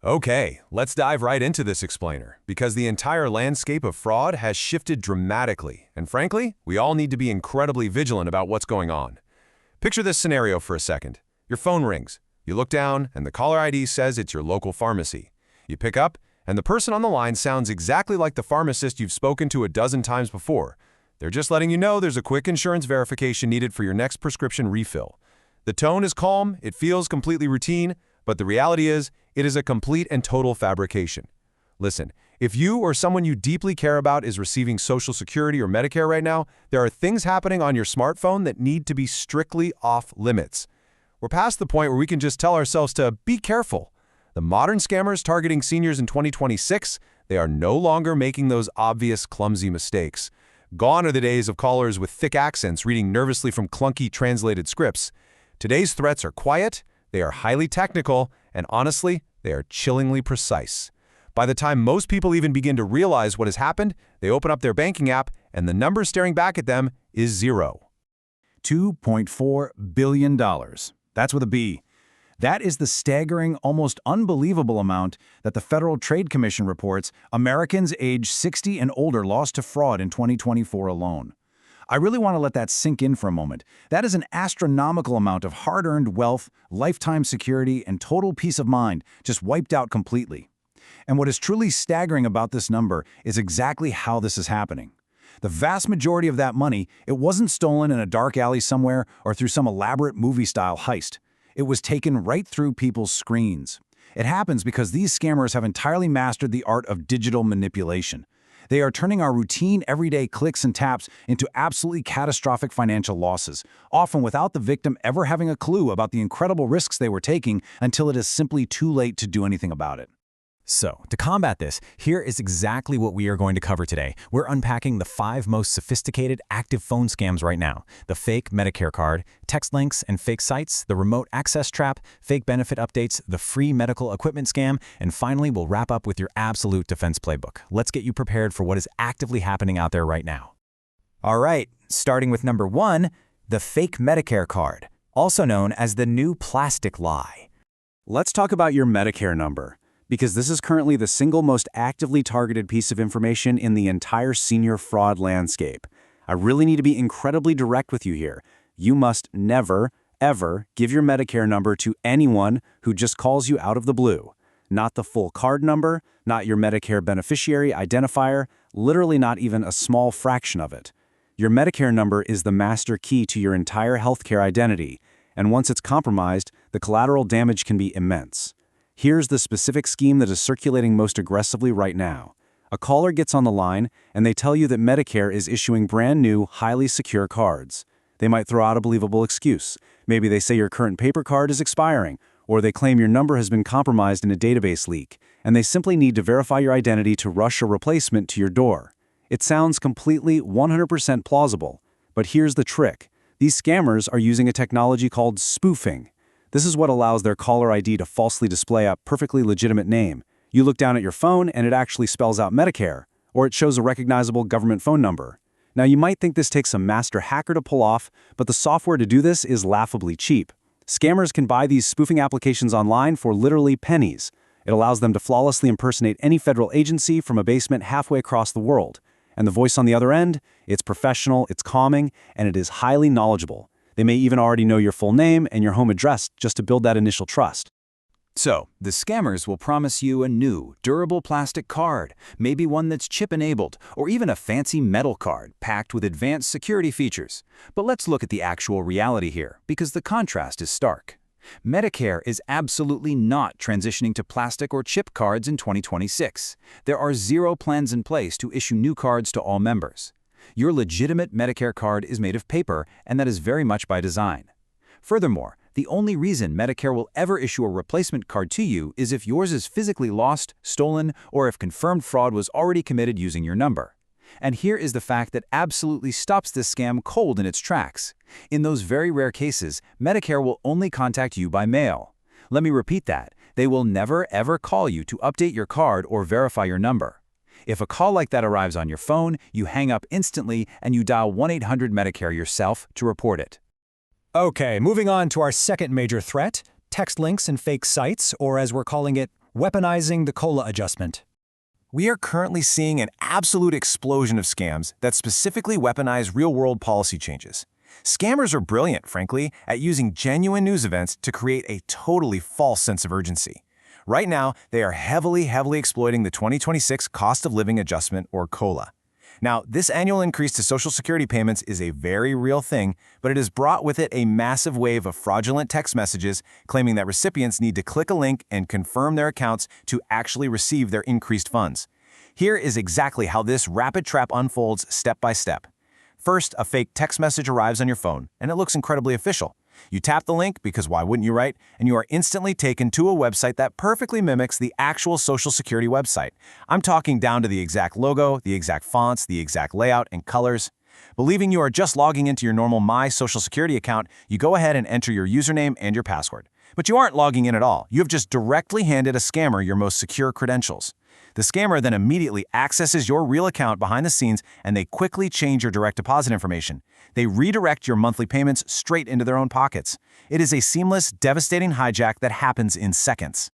Okay, let's dive right into this explainer, because the entire landscape of fraud has shifted dramatically, and frankly, we all need to be incredibly vigilant about what's going on. Picture this scenario for a second. Your phone rings. You look down, and the caller ID says it's your local pharmacy. You pick up, and the person on the line sounds exactly like the pharmacist you've spoken to a dozen times before. They're just letting you know there's a quick insurance verification needed for your next prescription refill. The tone is calm, it feels completely routine, but the reality is, it is a complete and total fabrication. Listen, if you or someone you deeply care about is receiving Social Security or Medicare right now, there are things happening on your smartphone that need to be strictly off limits. We're past the point where we can just tell ourselves to be careful. The modern scammers targeting seniors in 2026, they are no longer making those obvious, clumsy mistakes. Gone are the days of callers with thick accents reading nervously from clunky translated scripts. Today's threats are quiet, they are highly technical, and honestly, they are chillingly precise. By the time most people even begin to realize what has happened, they open up their banking app, and the number staring back at them is zero. $2.4 billion. That's with a B. That is the staggering, almost unbelievable amount that the Federal Trade Commission reports Americans age 60 and older lost to fraud in 2024 alone. I really want to let that sink in for a moment. That is an astronomical amount of hard-earned wealth, lifetime security, and total peace of mind just wiped out completely. And what is truly staggering about this number is exactly how this is happening. The vast majority of that money, it wasn't stolen in a dark alley somewhere or through some elaborate movie-style heist. It was taken right through people's screens. It happens because these scammers have entirely mastered the art of digital manipulation. They are turning our routine, everyday clicks and taps into absolutely catastrophic financial losses, often without the victim ever having a clue about the incredible risks they were taking until it is simply too late to do anything about it. So, to combat this, here is exactly what we are going to cover today. We're unpacking the 5 most sophisticated active phone scams right now: the fake Medicare card, text links and fake sites, the remote access trap, fake benefit updates, the free medical equipment scam, and finally, we'll wrap up with your absolute defense playbook. Let's get you prepared for what is actively happening out there right now. All right, starting with number 1, the fake Medicare card, also known as the new plastic lie. Let's talk about your Medicare number, because this is currently the single most actively targeted piece of information in the entire senior fraud landscape. I really need to be incredibly direct with you here. You must never, ever give your Medicare number to anyone who just calls you out of the blue. Not the full card number, not your Medicare beneficiary identifier, literally not even a small fraction of it. Your Medicare number is the master key to your entire healthcare identity, and once it's compromised, the collateral damage can be immense. Here's the specific scheme that is circulating most aggressively right now. A caller gets on the line, and they tell you that Medicare is issuing brand new, highly secure cards. They might throw out a believable excuse. Maybe they say your current paper card is expiring, or they claim your number has been compromised in a database leak, and they simply need to verify your identity to rush a replacement to your door. It sounds completely 100% plausible, but here's the trick. These scammers are using a technology called spoofing. This is what allows their caller ID to falsely display a perfectly legitimate name. You look down at your phone and it actually spells out Medicare, or it shows a recognizable government phone number. Now you might think this takes a master hacker to pull off, but the software to do this is laughably cheap. Scammers can buy these spoofing applications online for literally pennies. It allows them to flawlessly impersonate any federal agency from a basement halfway across the world. And the voice on the other end, it's professional, it's calming, and it is highly knowledgeable. They may even already know your full name and your home address just to build that initial trust. So, the scammers will promise you a new, durable plastic card, maybe one that's chip-enabled, or even a fancy metal card packed with advanced security features. But let's look at the actual reality here, because the contrast is stark. Medicare is absolutely not transitioning to plastic or chip cards in 2026. There are 0 plans in place to issue new cards to all members. Your legitimate Medicare card is made of paper, and that is very much by design. Furthermore, the only reason Medicare will ever issue a replacement card to you is if yours is physically lost, stolen, or if confirmed fraud was already committed using your number. And here is the fact that absolutely stops this scam cold in its tracks. In those very rare cases, Medicare will only contact you by mail. Let me repeat that. They will never ever call you to update your card or verify your number. If a call like that arrives on your phone, you hang up instantly and you dial 1-800-MEDICARE yourself to report it. Okay, moving on to our second major threat, text links and fake sites, or as we're calling it, Weaponizing the COLA adjustment. We are currently seeing an absolute explosion of scams that specifically weaponize real-world policy changes. Scammers are brilliant, frankly, at using genuine news events to create a totally false sense of urgency. Right now, they are heavily exploiting the 2026 Cost of Living Adjustment, or COLA. Now, this annual increase to Social Security payments is a very real thing, but it has brought with it a massive wave of fraudulent text messages claiming that recipients need to click a link and confirm their accounts to actually receive their increased funds. Here is exactly how this rapid trap unfolds step by step. First, a fake text message arrives on your phone, and it looks incredibly official. You tap the link, because why wouldn't you, right? And you are instantly taken to a website that perfectly mimics the actual Social Security website. I'm talking down to the exact logo, the exact fonts, the exact layout, and colors. Believing you are just logging into your normal My Social Security account, you go ahead and enter your username and your password. But you aren't logging in at all. You have just directly handed a scammer your most secure credentials. The scammer then immediately accesses your real account behind the scenes, and they quickly change your direct deposit information. They redirect your monthly payments straight into their own pockets. It is a seamless, devastating hijack that happens in seconds.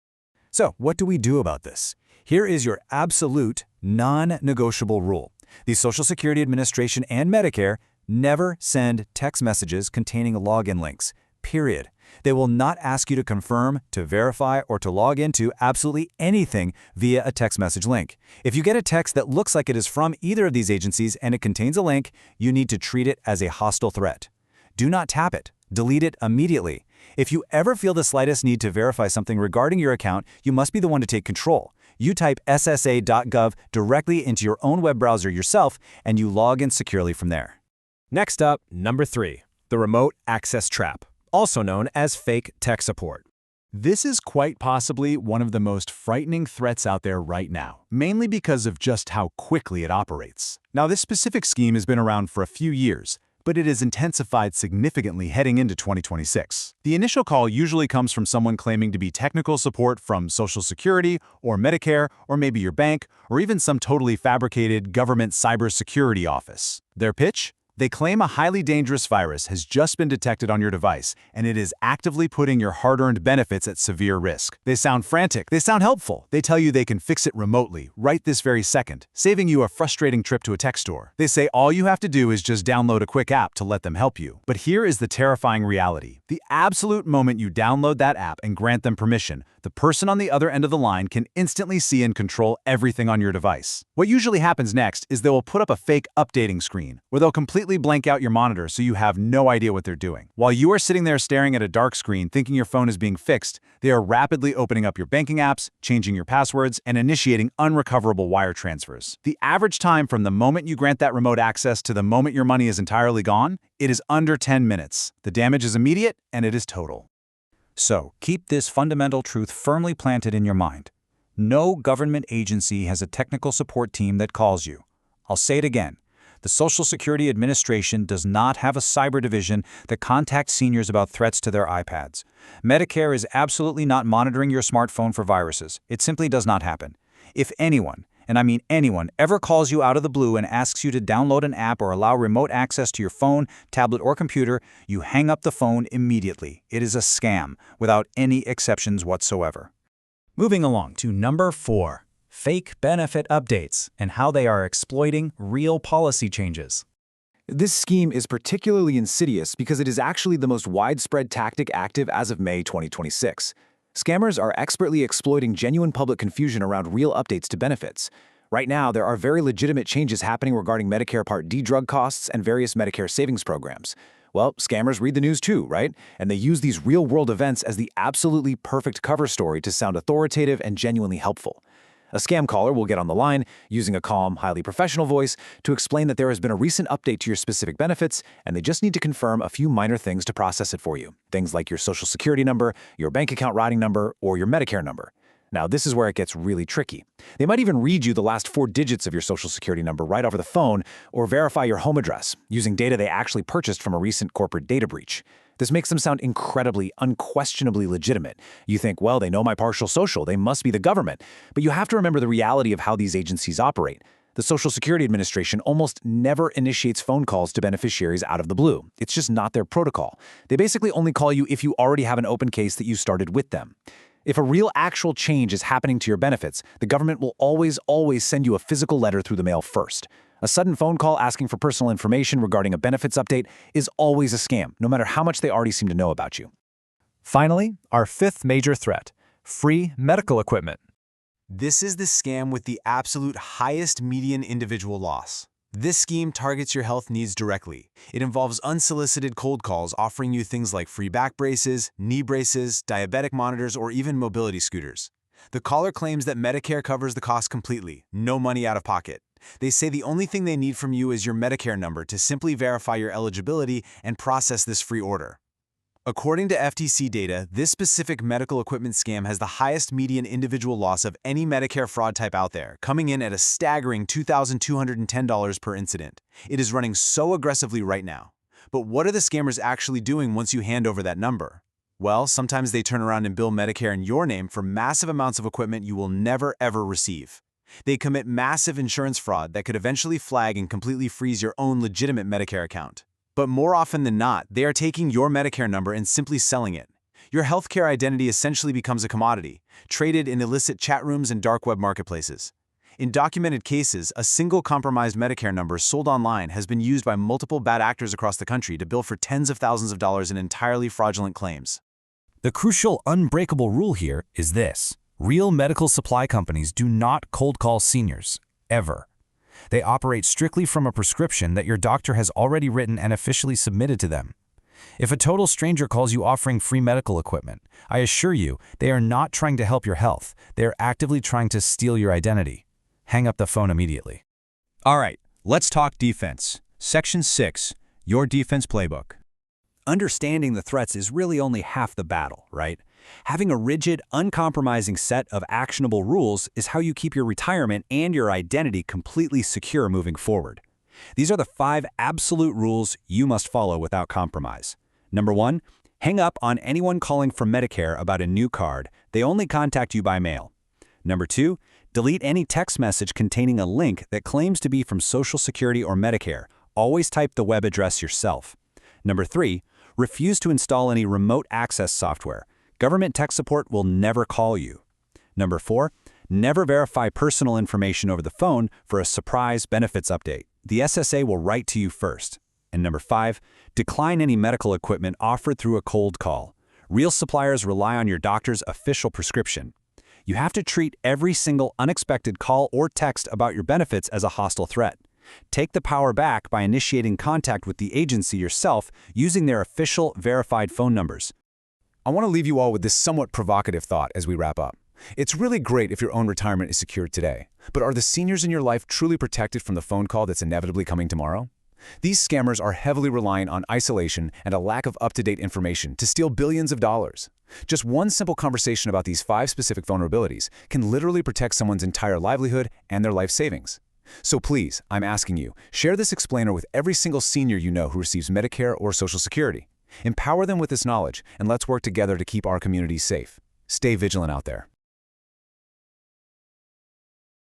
So, what do we do about this? Here is your absolute, non-negotiable rule. The Social Security Administration and Medicare never send text messages containing login links, period. They will not ask you to confirm, to verify, or to log into absolutely anything via a text message link. If you get a text that looks like it is from either of these agencies and it contains a link, you need to treat it as a hostile threat. Do not tap it. Delete it immediately. If you ever feel the slightest need to verify something regarding your account, you must be the one to take control. You type ssa.gov directly into your own web browser yourself, and you log in securely from there. Next up, number 3, the remote access trap, also known as fake tech support. This is quite possibly one of the most frightening threats out there right now, mainly because of just how quickly it operates. Now, this specific scheme has been around for a few years, but it has intensified significantly heading into 2026. The initial call usually comes from someone claiming to be technical support from Social Security or Medicare or maybe your bank or even some totally fabricated government cybersecurity office. Their pitch? They claim a highly dangerous virus has just been detected on your device, and it is actively putting your hard-earned benefits at severe risk. They sound frantic. They sound helpful. They tell you they can fix it remotely, right this very second, saving you a frustrating trip to a tech store. They say all you have to do is just download a quick app to let them help you. But here is the terrifying reality. The absolute moment you download that app and grant them permission, the person on the other end of the line can instantly see and control everything on your device. What usually happens next is they will put up a fake updating screen, where they'll completely blank out your monitor so you have no idea what they're doing. While you are sitting there staring at a dark screen thinking your phone is being fixed, they are rapidly opening up your banking apps, changing your passwords, and initiating unrecoverable wire transfers. The average time from the moment you grant that remote access to the moment your money is entirely gone, it is under 10 minutes. The damage is immediate, and it is total. So, keep this fundamental truth firmly planted in your mind. No government agency has a technical support team that calls you. I'll say it again. The Social Security Administration does not have a cyber division that contacts seniors about threats to their iPads. Medicare is absolutely not monitoring your smartphone for viruses. It simply does not happen. If anyone, and I mean anyone, ever calls you out of the blue and asks you to download an app or allow remote access to your phone, tablet, or computer, you hang up the phone immediately. It is a scam, without any exceptions whatsoever. Moving along to number 4, fake benefit updates and how they are exploiting real policy changes. This scheme is particularly insidious because it is actually the most widespread tactic active as of May 2026. Scammers are expertly exploiting genuine public confusion around real updates to benefits. Right now, there are very legitimate changes happening regarding Medicare Part D drug costs and various Medicare savings programs. Well, scammers read the news too, right? And they use these real-world events as the absolutely perfect cover story to sound authoritative and genuinely helpful. A scam caller will get on the line, using a calm, highly professional voice, to explain that there has been a recent update to your specific benefits, and they just need to confirm a few minor things to process it for you. Things like your Social Security number, your bank account routing number, or your Medicare number. Now, this is where it gets really tricky. They might even read you the last 4 digits of your Social Security number right over the phone, or verify your home address, using data they actually purchased from a recent corporate data breach. This makes them sound incredibly, unquestionably legitimate. You think, well, they know my partial social, they must be the government. But you have to remember the reality of how these agencies operate. The Social Security Administration almost never initiates phone calls to beneficiaries out of the blue. It's just not their protocol. They basically only call you if you already have an open case that you started with them. If a real actual change is happening to your benefits, the government will always send you a physical letter through the mail first. A sudden phone call asking for personal information regarding a benefits update is always a scam, no matter how much they already seem to know about you. Finally, our fifth major threat: free medical equipment. This is the scam with the absolute highest median individual loss. This scheme targets your health needs directly. It involves unsolicited cold calls offering you things like free back braces, knee braces, diabetic monitors, or even mobility scooters. The caller claims that Medicare covers the cost completely, no money out of pocket. They say the only thing they need from you is your Medicare number to simply verify your eligibility and process this free order. According to FTC data, this specific medical equipment scam has the highest median individual loss of any Medicare fraud type out there, coming in at a staggering $2,210 per incident. It is running so aggressively right now. But what are the scammers actually doing once you hand over that number? Well, sometimes they turn around and bill Medicare in your name for massive amounts of equipment you will never ever receive. They commit massive insurance fraud that could eventually flag and completely freeze your own legitimate Medicare account. But more often than not, they are taking your Medicare number and simply selling it. Your healthcare identity essentially becomes a commodity, traded in illicit chat rooms and dark web marketplaces. In documented cases, a single compromised Medicare number sold online has been used by multiple bad actors across the country to bill for tens of thousands of dollars in entirely fraudulent claims. The crucial unbreakable rule here is this: real medical supply companies do not cold call seniors, ever. They operate strictly from a prescription that your doctor has already written and officially submitted to them. If a total stranger calls you offering free medical equipment, I assure you they are not trying to help your health. They are actively trying to steal your identity. Hang up the phone immediately. All right, let's talk defense. Section 6, your defense playbook. Understanding the threats is really only half the battle, right? Having a rigid, uncompromising set of actionable rules is how you keep your retirement and your identity completely secure moving forward. These are the 5 absolute rules you must follow without compromise. Number 1, hang up on anyone calling from Medicare about a new card. They only contact you by mail. Number 2, delete any text message containing a link that claims to be from Social Security or Medicare. Always type the web address yourself. Number 3, refuse to install any remote access software. Government tech support will never call you. Number 4, never verify personal information over the phone for a surprise benefits update. The SSA will write to you first. And number 5, decline any medical equipment offered through a cold call. Real suppliers rely on your doctor's official prescription. You have to treat every single unexpected call or text about your benefits as a hostile threat. Take the power back by initiating contact with the agency yourself using their official verified phone numbers. I want to leave you all with this somewhat provocative thought as we wrap up. It's really great if your own retirement is secured today, but are the seniors in your life truly protected from the phone call that's inevitably coming tomorrow? These scammers are heavily reliant on isolation and a lack of up-to-date information to steal billions of dollars. Just one simple conversation about these 5 specific vulnerabilities can literally protect someone's entire livelihood and their life savings. So please, I'm asking you, share this explainer with every single senior you know who receives Medicare or Social Security. Empower them with this knowledge, and let's work together to keep our communities safe. Stay vigilant out there.